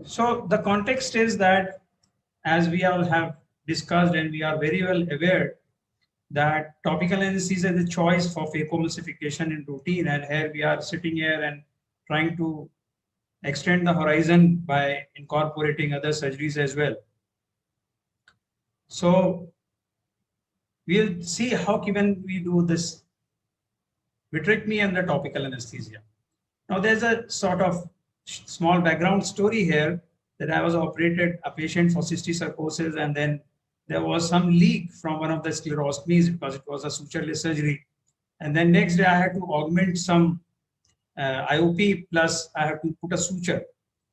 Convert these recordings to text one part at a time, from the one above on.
So the context is that, as we all have discussed and we are very well aware, that topical anesthesia is a choice for phacoemulsification in routine, and here we are sitting here and trying to extend the horizon by incorporating other surgeries as well. So we'll see how can we do this vitrectomy and the topical anesthesia. Now there's a sort of small background story here that I was operated a patient for cysticercosis, and then there was some leak from one of the sclerostomies because it was a sutureless surgery. And then next day I had to augment some IOP plus I have to put a suture.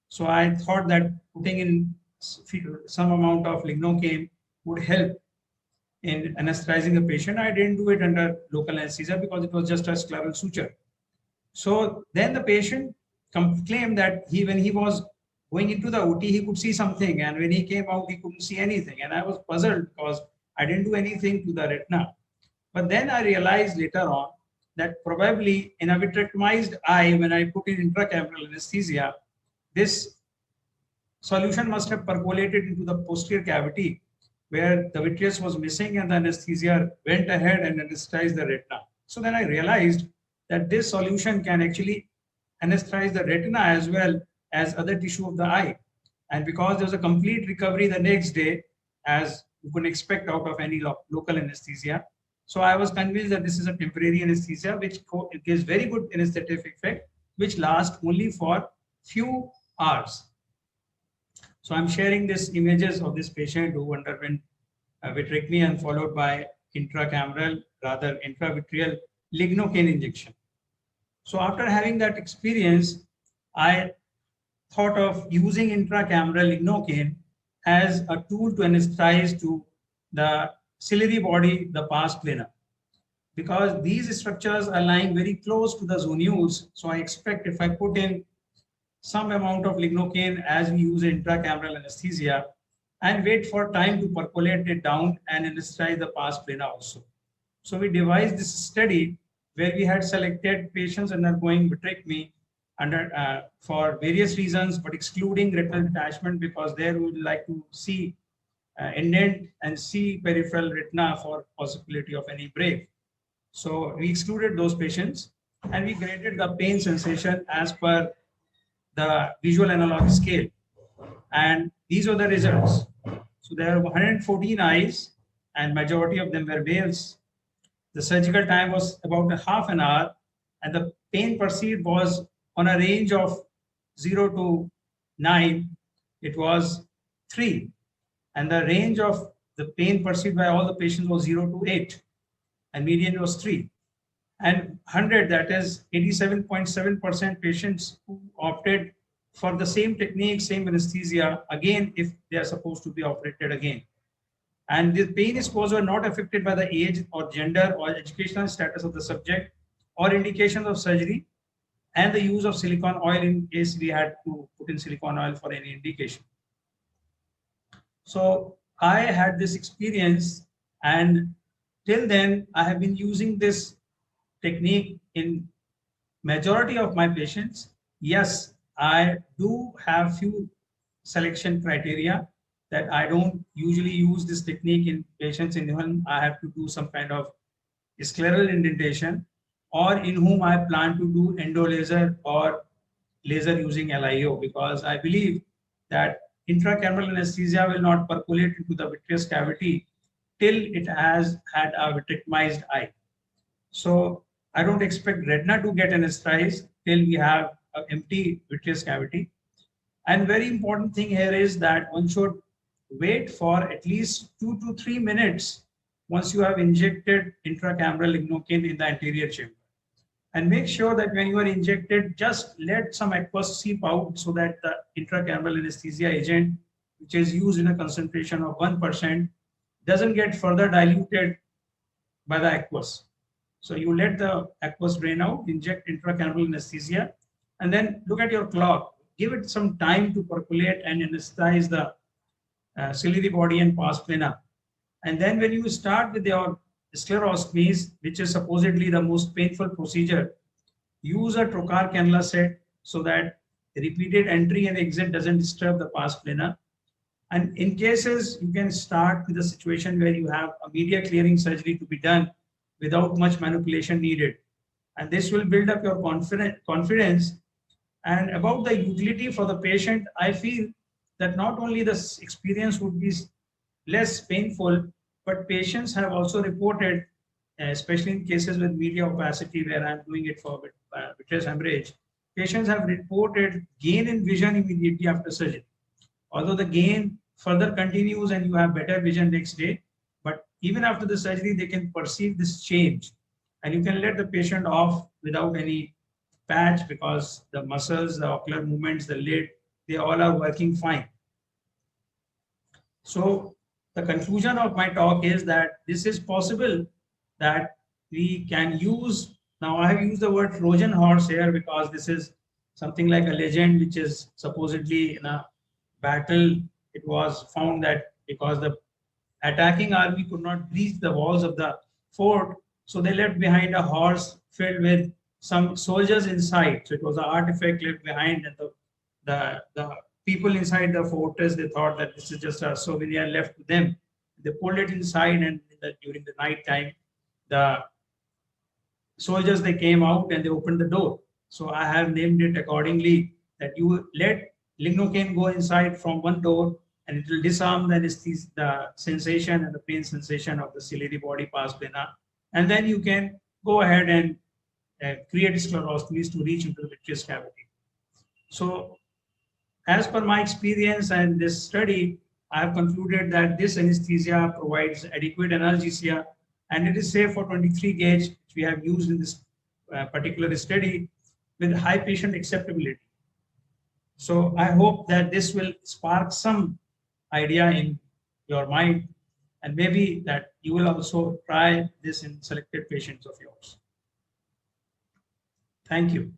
So I thought that putting in some amount of lignocaine would help in anesthetizing the patient. I didn't do it under local anesthesia because it was just a scleral suture. So then the patient claimed that when he was going into the OT, he could see something, and when he came out, he couldn't see anything. And I was puzzled because I didn't do anything to the retina. But then I realized later on that probably in a vitrectomized eye, when I put in intracameral anesthesia, this solution must have percolated into the posterior cavity where the vitreous was missing, and the anesthesia went ahead and anesthetized the retina. So then I realized that this solution can actually anesthetize the retina as well as other tissue of the eye. And because there was a complete recovery the next day, as you can expect out of any local anesthesia, so I was convinced that this is a temporary anesthesia which gives very good anesthetic effect, which lasts only for few hours. So I'm sharing these images of this patient who underwent vitrectomy and followed by intravitreal lignocaine injection. So after having that experience, I thought of using intracameral lignocaine as a tool to anesthetize to the ciliary body, the pars plana, because these structures are lying very close to the zonules. So I expect if I put in some amount of lignocaine as we use intracameral anesthesia and wait for time to percolate it down and anesthetize the pars plana also. So we devised this study where we had selected patients undergoing vitrectomy for various reasons, but excluding retinal detachment because there we would like to see indent and see peripheral retina for possibility of any break. So we excluded those patients and we graded the pain sensation as per the visual analog scale. And these are the results. So there are 114 eyes and majority of them were males. The surgical time was about a half an hour and the pain perceived was on a range of 0 to 9. It was 3. And the range of the pain perceived by all the patients was 0 to 8. And median was 3. And 100, that is 87.7% patients who opted for the same technique, same anesthesia, again, if they are supposed to be operated again. And the pain scores were not affected by the age or gender or educational status of the subject or indications of surgery and the use of silicone oil in case we had to put in silicone oil for any indication. So I had this experience, and till then I have been using this technique in majority of my patients. Yes, I do have few selection criteria that I don't usually use this technique in patients in whom I have to do some kind of scleral indentation or in whom I plan to do endolaser or laser using LIO, because I believe that intracameral anesthesia will not percolate into the vitreous cavity till it has had a vitrectomized eye. So I don't expect retina to get anesthetized till we have an empty vitreous cavity. And very important thing here is that one should wait for at least 2 to 3 minutes once you have injected intracameral lignocaine in the anterior chamber. And make sure that when you are injected, just let some aqueous seep out so that the intracameral anesthesia agent, which is used in a concentration of 1%, doesn't get further diluted by the aqueous. So you let the aqueous drain out, inject intracameral anesthesia, and then look at your clock. Give it some time to percolate and anesthetize the ciliary body and pars plana. And then when you start with your sclerostomies, which is supposedly the most painful procedure, use a trocar cannula set so that repeated entry and exit doesn't disturb the pars plana. And in cases, you can start with a situation where you have a media clearing surgery to be done without much manipulation needed. And this will build up your confidence. And about the utility for the patient, I feel that not only the experience would be less painful, but patients have also reported, especially in cases with media opacity where I'm doing it for vitreous hemorrhage, patients have reported gain in vision immediately after surgery. Although the gain further continues and you have better vision next day, but even after the surgery, they can perceive this change. And you can let the patient off without any patch because the muscles, the ocular movements, the lid, they all are working fine. So the conclusion of my talk is that this is possible that we can use, now I have used the word Trojan horse here because this is something like a legend which is supposedly in a battle. It was found that because the attacking army could not breach the walls of the fort, so they left behind a horse filled with some soldiers inside. So it was an artifact left behind, and the people inside the fortress, they thought that this is just a souvenir left to them. They pulled it inside, and during the night time, the soldiers, they came out and they opened the door. So I have named it accordingly, that you let lignocaine go inside from one door and it will disarm the anesthesia, the sensation and the pain sensation of the ciliary body pars plana. And then you can go ahead and create sclerostomies to reach into the vitreous cavity. So as per my experience and this study, I have concluded that this anesthesia provides adequate analgesia and it is safe for 23 gauge, which we have used in this particular study with high patient acceptability. So I hope that this will spark some idea in your mind, and maybe that you will also try this in selected patients of yours. Thank you.